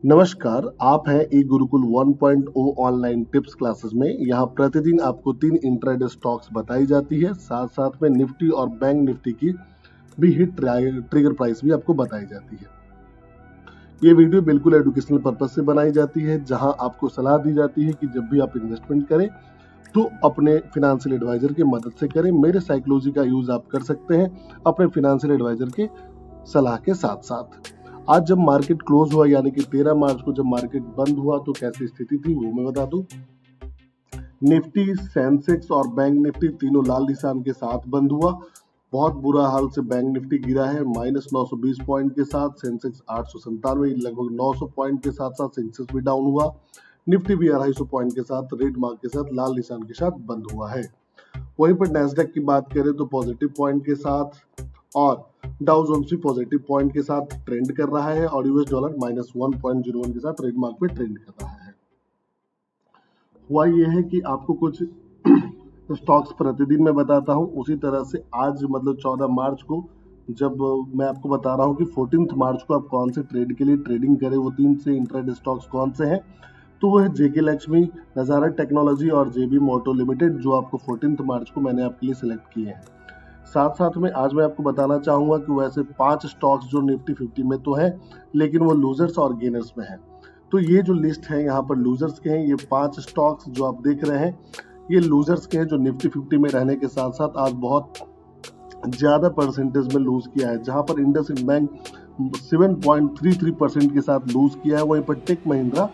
नमस्कार, आप हैं ई गुरुकुल 1.0 ऑनलाइन टिप्स क्लासेस में। यहाँ प्रतिदिन आपको 3 इंट्राडे स्टॉक्स बताई जाती है, साथ-साथ में निफ्टी और बैंक निफ्टी की भी हिट ट्रिगर प्राइस भी आपको बताई जाती है। ये वीडियो बिल्कुल एजुकेशनल पर्पज से बनाई जाती है, जहाँ आपको सलाह दी जाती है कि जब भी आप इन्वेस्टमेंट करें तो अपने फाइनेंशियल एडवाइजर की मदद से करें। मेरे साइकोलॉजी का यूज आप कर सकते हैं अपने फाइनेंशियल एडवाइजर के सलाह के साथ साथ। आज जब मार्केट क्लोज हुआ यानी कि 13 मार्च को जब मार्केट बंद हुआ तो कैसी स्थिति थी वो मैं बता दूं। निफ्टी, सेंसेक्स और बैंक निफ्टी तीनों लाल निशान के साथ बंद हुआ। बहुत बुरा हाल से बैंक निफ्टी गिरा है -920 पॉइंट के साथ। सेंसेक्स 897 लगभग 900 पॉइंट के साथ साथ सेंसेक्स भी डाउन हुआ। निफ्टी भी 250 पॉइंट के साथ रेड मार्क के साथ लाल निशान के साथ बंद हुआ है। वहीं पर नैस्डैक की बात करें तो पॉजिटिव पॉइंट के साथ और डाउ जोन्स भी पॉजिटिव पॉइंट के साथ ट्रेंड कर रहा है और यूएस डॉलर -1.01 के साथ रेड मार्क पे ट्रेंड कर रहा है। हुआ ये है कि आपको कुछ स्टॉक्स प्रतिदिन मैं बताता हूं, उसी तरह से आज मतलब 14 मार्च को जब मैं आपको बता रहा हूं कि 14 मार्च को आप कौन से ट्रेड के लिए ट्रेडिंग करें, वो 3 से इंट्राडे स्टॉक्स कौन से हैं, तो वो है जेके लक्ष्मी, नजारा टेक्नोलॉजी और जेबी मोटो लिमिटेड, जो आपको 14 मार्च को मैंने आपके लिए सिलेक्ट किए हैं। साथ साथ में आज मैं आपको बताना चाहूंगा कि वैसे 5 स्टॉक्स जो निफ्टी 50 में तो है, लेकिन वो लूजर्स और गेनर्स में है। तो ये जो लिस्ट है यहाँ पर लूजर्स के हैं। ये 5 स्टॉक्स जो आप देख रहे हैं ये लूजर्स के हैं, जो निफ्टी 50 में रहने के साथ साथ आज बहुत ज्यादा परसेंटेज में लूज किया है। जहां पर इंडसइंड बैंक 7.33% के साथ लूज किया है, वहीं पर टेक महिंद्रा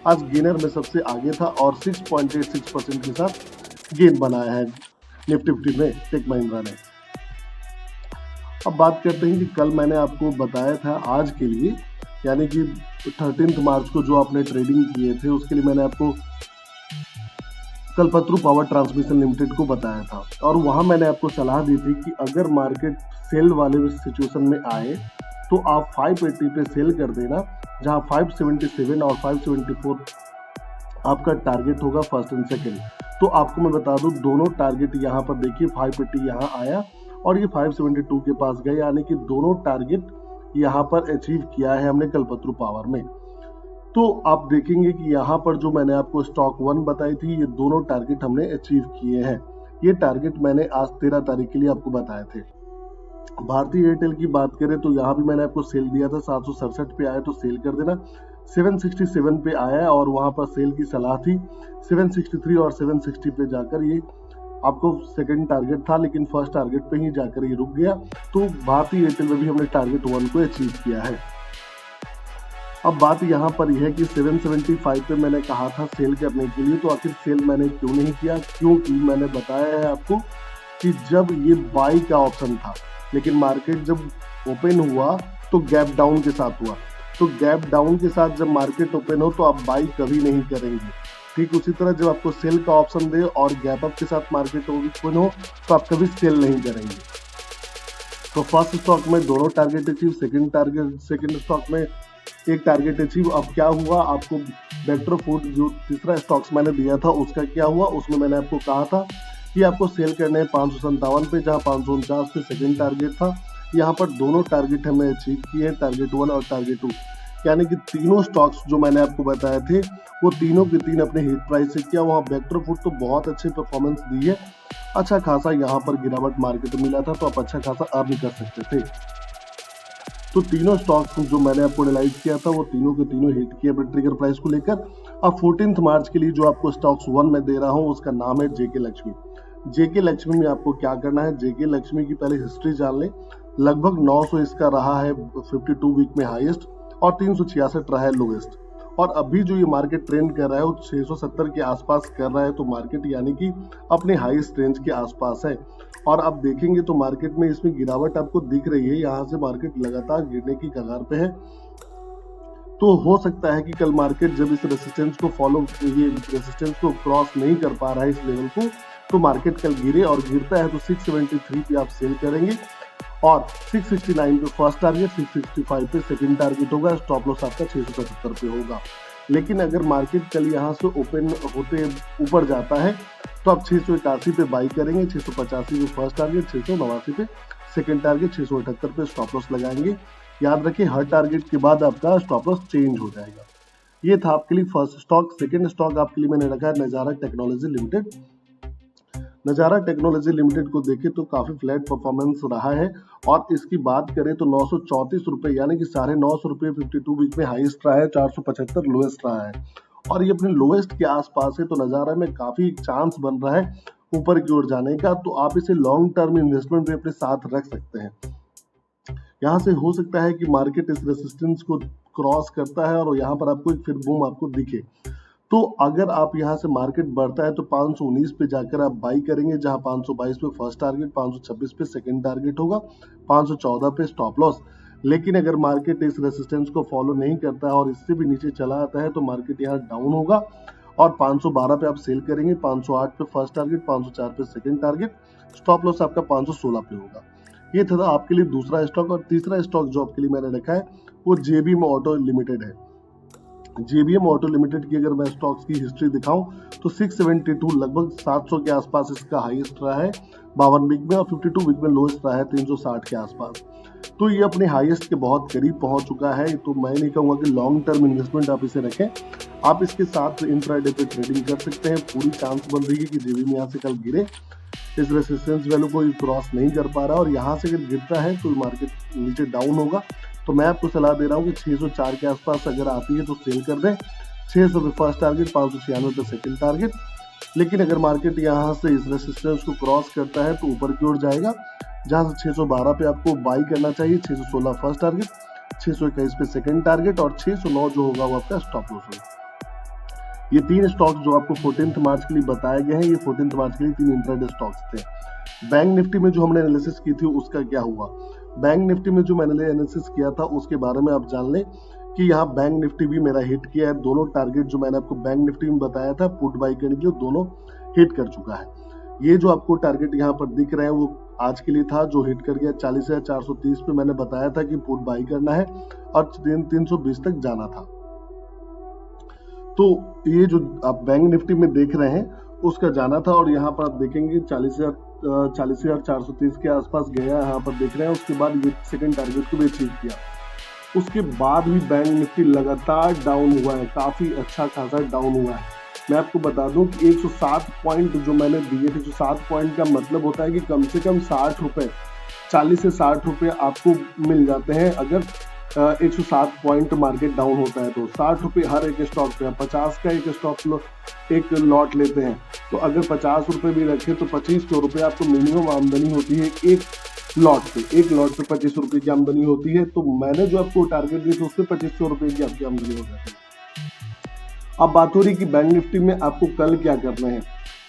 आज गेनर में सबसे आगे था और 6.86% के साथ गेन बनाया है निफ्टी 50 में टेक महिंद्रा ने। अब बात करते हैं कि कल मैंने आपको बताया था आज के लिए यानी कि 13 मार्च को जो आपने ट्रेडिंग किए थे उसके लिए मैंने आपको कल्पतरू पावर ट्रांसमिशन लिमिटेड को बताया था और वहां मैंने आपको सलाह दी थी कि अगर मार्केट सेल वाले सिचुएशन में आए तो आप 580 पे सेल कर देना, जहां 577 और 574 आपका टारगेट होगा फर्स्ट एंड सेकंड। तो आपको मैं बता दूं दोनों टारगेट यहाँ पर देखिए 580 यहाँ आया और ये 572 के पास गए, यानी कि दोनों टारगेट यहाँ पर अचीव किया है हमने कल्पतरू पावर में। तो आप देखेंगे कि यहाँ पर जो मैंने आपको स्टॉक 1 बताई थी ये दोनों टारगेट हमने अचीव किए हैं। ये टारगेट मैंने आज 13 तारीख के लिए आपको बताए थे। भारतीय एयरटेल की बात करें तो यहाँ भी मैंने आपको सेल दिया था, 767 पे आया तो सेल कर देना। 767 पे आया और वहां पर सेल की सलाह थी। 763 और 760 पे जाकर ये आपको सेकंड टारगेट था, लेकिन फर्स्ट टारगेट पे ही जाकर ये रुक गया। तो भारतीय एयरटेल में भी हमने टारगेट 1 को अचीव किया है। अब बात यहाँ पर यह है कि 775 पे मैंने कहा था सेल करने के लिए, तो आखिर सेल मैंने क्यों नहीं किया? क्योंकि मैंने बताया है आपको कि जब ये बाई का ऑप्शन था, लेकिन मार्केट जब ओपन हुआ तो गैप डाउन के साथ हुआ। तो गैप डाउन के साथ जब मार्केट ओपन हो तो आप बाई कभी नहीं करेंगे। ठीक उसी तरह जब आपको सेल का ऑप्शन दे और गैप अप के साथ मार्केट ओपन हो तो आप कभी सेल नहीं करेंगे। तो फर्स्ट स्टॉक में दोनों टारगेट अचीव, सेकंड स्टॉक में एक टारगेट अचीव। अब क्या हुआ, आपको वेक्टर फूड जो तीसरा स्टॉक्स मैंने दिया था उसका क्या हुआ, उसमें मैंने आपको कहा था कि आपको सेल करने हैं 557 पे, जहां 549 पे सेकंड टारगेट था। यहाँ पर दोनों टारगेट हमें अचीव किए हैं, टारगेट 1 और टारगेट 2, यानी कि तीनों स्टॉक्स जो मैंने आपको बताए थे वो तीनों के तीन अपने हिट प्राइस से किया। वहाँ वेक्टर फूड तो बहुत अच्छे परफॉर्मेंस दी है, अच्छा खासा यहाँ पर गिरावट मार्केट मिला था, तो आप अच्छा खासा अर्न कर सकते थे। तो तीनों स्टॉक्स जो मैंने आपको एनालाइज किया था वो तीनों के तीनों हिट किए अपने ट्रिगर प्राइस को लेकर। अब 14 मार्च के लिए जो आपको स्टॉक्स 1 में दे रहा हूँ उसका नाम है जेके लक्ष्मी। जेके लक्ष्मी में आपको क्या करना है, जेके लक्ष्मी की पहले हिस्ट्री जान लें। लगभग 900 इसका रहा है 52 वीक में हाईएस्ट और 366 रहा है लोएस्ट, और अभी जो ये मार्केट ट्रेंड कर रहा है वो 670 के आसपास कर रहा है। तो मार्केट यानी कि अपने हाईएस्ट रेंज के आसपास है। और आप देखेंगे तो मार्केट में इसमें गिरावट आपको दिख रही है, यहाँ से मार्केट लगातार गिरने की कगार पे है। तो हो सकता है कि कल मार्केट जब इस रेजिस्टेंस को क्रॉस नहीं कर पा रहा है इस लेवल को, तो मार्केट कल गिरे, और गिरता है तो 673 पे आप सेल करेंगे और 669 पे फर्स्ट टारगेट, 665 पे सेकंड टारगेट होगा। स्टॉप लॉस आपका 675 पे होगा। लेकिन अगर मार्केट कल यहाँ से ओपन होते ऊपर जाता है तो आप 681 पे बाई करेंगे, 685 पे फर्स्ट टारगेट, 689 पे सेकंड टारगेट, 678 पे स्टॉप लॉस लगाएंगे। याद रखिए हर टारगेट के बाद आपका स्टॉप लॉस चेंज हो जाएगा। ये था आपके लिए फर्स्ट स्टॉक। सेकंड स्टॉक आपके लिए मैंने रखा है नजारा टेक्नोलॉजी लिमिटेड। नजारा टेक्नोलॉजी लिमिटेड को देखें तो काफी फ्लैट परफॉर्मेंस रहा है और इसकी बात करें तो 934 रुपए यानी कि 950 रुपए 52 वीक में हाईएस्ट रहा है, 475 लोएस्ट रहा है और ये अपने लोएस्ट के आसपास है। तो नजारा में काफी चांस बन रहा है ऊपर की ओर जाने का, तो आप इसे लॉन्ग टर्म इन्वेस्टमेंट में अपने साथ रख सकते हैं। यहाँ से हो सकता है कि मार्केट इस रेसिस्टेंस को क्रॉस करता है और यहाँ पर आपको एक फिर बूम आपको दिखे। तो अगर आप यहाँ से मार्केट बढ़ता है तो 519 पे जाकर आप बाई करेंगे, जहां 522 पे फर्स्ट टारगेट, 526 पे सेकंड टारगेट होगा, 514 पे स्टॉप लॉस। लेकिन अगर मार्केट इस रेसिस्टेंस को फॉलो नहीं करता है और इससे भी नीचे चला आता है तो मार्केट यहाँ डाउन होगा और 512 पे आप सेल करेंगे, 508 पे फर्स्ट टारगेट, 504 पे सेकंड टारगेट, स्टॉप लॉस आपका 516 पे होगा। ये था आपके लिए दूसरा स्टॉक। और तीसरा स्टॉक जो आपके लिए मैंने रखा है वो जेबीएम ऑटो लिमिटेड है। जेबीएम ऑटो लिमिटेड की अगर मैं स्टॉक्स की हिस्ट्री दिखाऊं तो 672 लगभग 700 के आसपास इसका हाईएस्ट रहा है 52 वीक में और 52 वीक में लोएस्ट रहा है 360 के आसपास। तो ये अपने हाईएस्ट के बहुत करीब पहुंच चुका है। तो मैं नहीं कहूंगा कि लॉन्ग टर्म इन्वेस्टमेंट आप इसे रखें, आप इसके साथ इंट्राडे पे ट्रेडिंग कर सकते हैं। पूरी चांस बन रही है कि जेबीएम यहाँ से कल गिरे, इस रेसिस्टेंस वैल्यू को क्रॉस नहीं कर पा रहा और यहाँ से अगर गिरता है तो मार्केट नीचे डाउन होगा। तो मैं आपको सलाह दे रहा हूँ कि 604 के आसपास अगर आती है तो सेल कर दें, 600 पे फर्स्ट टारगेट, 596 पे सेकंड टारगेट। लेकिन अगर मार्केट यहाँ से इस रेसिस्टेंस को क्रॉस करता है तो ऊपर की ओर जाएगा, जहाँ से 612 पे आपको बाई करना चाहिए, 616 फर्स्ट टारगेट, 621 पे सेकंड टारगेट और 609 जो होगा वो आपका स्टॉप लॉस होगा। ये तीन स्टॉक्स जो आपको 14 मार्च के लिए बताए गए हैं, ये 14 मार्च के लिए तीन इंट्राडे स्टॉक्स थे। बैंक निफ्टी में जो हमने एनालिसिस की थी उसका क्या हुआ, बैंक निफ्टी में जो मैंने एनालिसिस किया था उसके बारे में आप जान लें कि यहाँ बैंक निफ्टी भी मेरा हिट किया है। दोनों टारगेट जो मैंने आपको बैंक निफ्टी में बताया था पुट बाई करने के लिए, दोनों हिट कर चुका है। ये जो आपको टारगेट यहाँ पर दिख रहे हैं वो आज के लिए था जो हिट कर गया 40,430 पे। मैंने बताया था कि पुट बाई करना है और 320 तक जाना था। तो ये जो आप बैंक निफ्टी में देख रहे हैं उसका जाना था और यहाँ पर आप देखेंगे 40,430 के आसपास गया, यहाँ पर देख रहे हैं। उसके बाद ये सेकंड टारगेट को भी अचीव किया। उसके बाद भी बैंक निफ्टी लगातार डाउन हुआ है, काफी अच्छा खासा डाउन हुआ है। मैं आपको बता दूं कि 107 पॉइंट जो मैंने दिए थे, जो 7 पॉइंट का मतलब होता है कि कम से कम 60 रुपए, 40 से 60 रुपए आपको मिल जाते हैं अगर 107 पॉइंट मार्केट डाउन होता है। तो 60 रुपए हर एक स्टॉक पे, 50 का एक स्टॉक एक लॉट लेते हैं तो अगर 50 रुपए भी रखे तो 2500 रुपए आपको मिनिमम आमदनी होती है एक लॉट पे। एक लॉट पे 25 रुपए की आमदनी होती है। तो मैंने जो आपको टारगेट दी थी उससे 2500 रुपए की आपकी आमदनी हो जाती है। अब बात हो रही कि बैंक निफ्टी में आपको कल क्या करना है।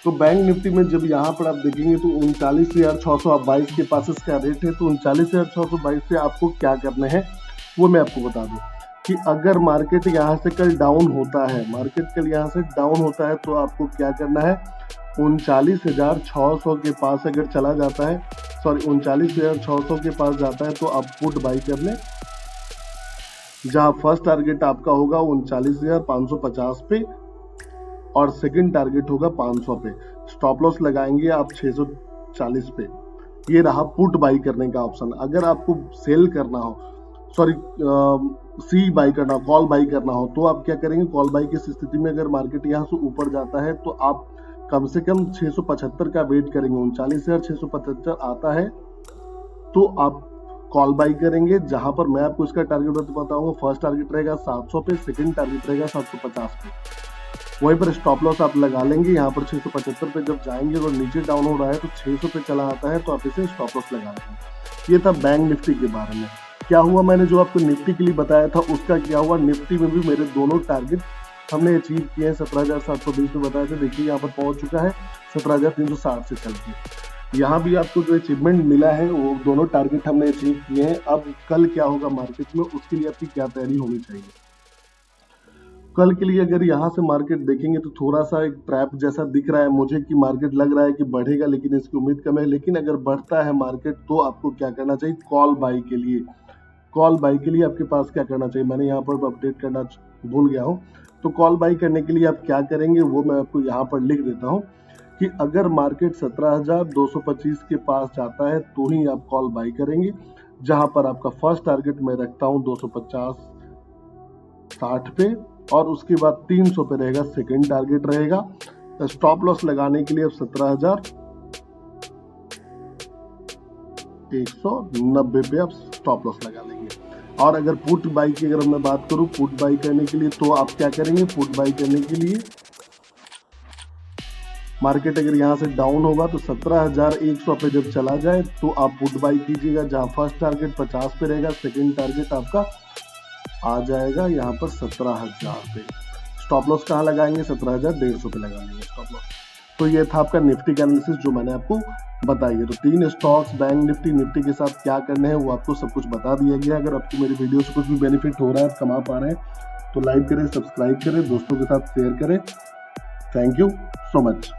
तो बैंक निफ्टी में जब यहाँ पर आप देखेंगे तो 39,622 के पास इसका रेट है। तो 39,622 से आपको क्या करना है वो मैं आपको बता दूं कि अगर मार्केट यहाँ से कल डाउन होता है, मार्केट कल यहाँ से डाउन होता है तो आपको क्या करना है, 39,600 के पास अगर चला जाता है, सॉरी 39,600 के पास जाता है तो आप पुट बाई कर लें, जहां फर्स्ट टारगेट आपका होगा 39,550 पे और सेकंड टारगेट होगा 500 पे। स्टॉप लॉस लगाएंगे आप 640 पे। ये रहा पुट बाई करने का ऑप्शन। अगर आपको सेल करना हो, सॉरी सी बाई करना हो, कॉल बाई करना हो, तो आप क्या करेंगे, कॉल बाई की स्थिति में अगर मार्केट यहाँ से ऊपर जाता है तो आप कम से कम 675 का वेट करेंगे। 39,675 आता है तो आप कॉल बाई करेंगे, जहां पर मैं आपको इसका टारगेट बताऊंगा। फर्स्ट टारगेट रहेगा 700 पे, सेकंड टारगेट रहेगा 750 पे। वहीं पर स्टॉप लॉस आप लगा लेंगे। यहाँ पर 675 पे जब जाएंगे और नीचे डाउन हो रहा है तो 600 पे चला आता है तो आप इसे स्टॉप लॉस लगा लेंगे। ये था बैंक निफ्टी के बारे में। क्या हुआ, मैंने जो आपको निफ्टी के लिए बताया था उसका क्या हुआ। निफ्टी में भी मेरे दोनों टारगेट हमने अचीव किए हैं। 17,720 में बताया था, देखिए यहाँ पर पहुंच चुका है 17,360 से चल के। यहाँ भी आपको जो अचीवमेंट मिला है वो दोनों टारगेट हमने अचीव किए हैं। अब कल क्या होगा मार्केट में, उसके लिए आपकी क्या तैयारी होनी चाहिए। कल के लिए अगर यहाँ से मार्केट देखेंगे तो थोड़ा सा एक ट्रैप जैसा दिख रहा है मुझे कि मार्केट लग रहा है कि बढ़ेगा, लेकिन इसकी उम्मीद कम है। लेकिन अगर बढ़ता है मार्केट तो आपको क्या करना चाहिए, कॉल बाई के लिए। कॉल बाई के लिए आपके पास क्या करना चाहिए, मैंने यहाँ पर अपडेट करना भूल गया हूँ। तो कॉल बाई करने के लिए आप क्या करेंगे वो मैं आपको यहाँ पर लिख देता हूँ कि अगर मार्केट 17,225 के पास जाता है तो ही आप कॉल बाई करेंगे, जहां पर आपका फर्स्ट टारगेट मैं रखता हूं 250 60 पे, और उसके बाद 300 पे रहेगा सेकेंड टारगेट रहेगा। स्टॉप लॉस लगाने के लिए अब 17,190 पे आप स्टॉप लॉस लगा लेंगे। और अगर पुट बाई की अगर मैं बात करूं, पुट बाई करने के लिए तो आप क्या करेंगे, पुट बाई करने के लिए मार्केट अगर यहाँ से डाउन होगा तो 17,100 पे जब चला जाए तो आप पुट बाई कीजिएगा, जहां फर्स्ट टारगेट 50 पे रहेगा, सेकेंड टारगेट आपका आ जाएगा यहाँ पर 17,000 पे। स्टॉप लॉस कहाँ लगाएंगे, 17,150 पे लगा लेंगे स्टॉप लॉस। तो ये था आपका निफ्टी का एनालिसिस जो मैंने आपको बताई है। तो 3 स्टॉक्स, बैंक निफ्टी के साथ क्या करने हैं वो आपको सब कुछ बता दिया गया। अगर आपको मेरी वीडियो से कुछ भी बेनिफिट हो रहा है, कमा पा रहे हैं, तो लाइक करें, सब्सक्राइब करें, दोस्तों के साथ शेयर करें। Thank you so much.